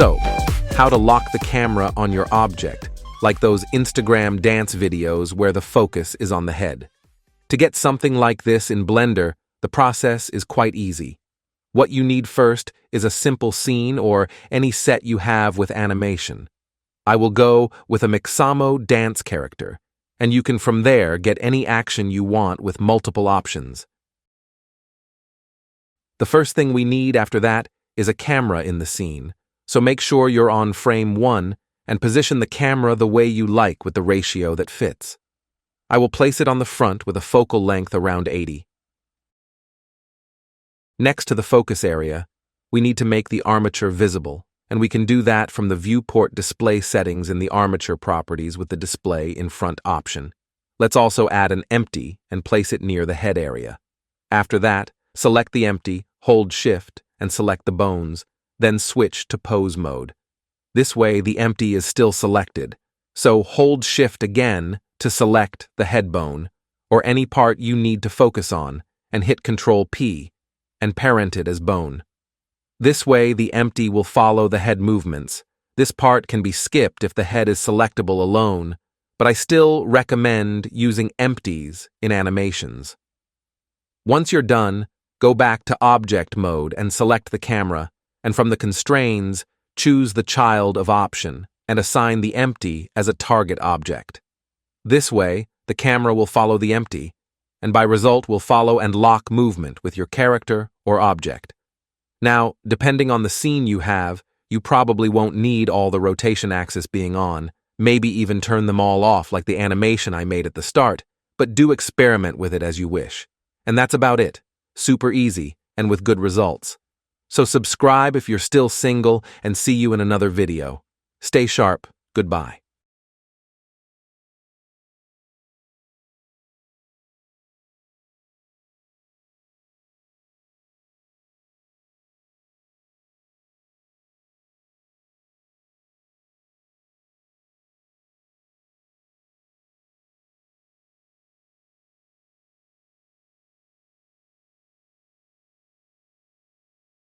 So, how to lock the camera on your object, like those Instagram dance videos where the focus is on the head. To get something like this in Blender, the process is quite easy. What you need first is a simple scene or any set you have with animation. I will go with a Mixamo dance character, and you can from there get any action you want with multiple options. The first thing we need after that is a camera in the scene, so make sure you're on frame 1 and position the camera the way you like with the ratio that fits. I will place it on the front with a focal length around 80. Next to the focus area, we need to make the armature visible, and we can do that from the viewport display settings in the armature properties with the display in front option. Let's also add an empty and place it near the head area. After that, select the empty, hold Shift, and select the bones, then switch to pose mode. This way the empty is still selected, so hold Shift again to select the head bone, or any part you need to focus on, and hit Ctrl P, and parent it as bone. This way the empty will follow the head movements. This part can be skipped if the head is selectable alone, but I still recommend using empties in animations. Once you're done, go back to Object mode and select the camera, and from the constraints, choose the child of option and assign the empty as a target object. This way, the camera will follow the empty, and by result will follow and lock movement with your character or object. Now, depending on the scene you have, you probably won't need all the rotation axis being on, maybe even turn them all off like the animation I made at the start, but do experiment with it as you wish. And that's about it. Super easy, and with good results. So subscribe if you're still single, and see you in another video. Stay sharp. Goodbye.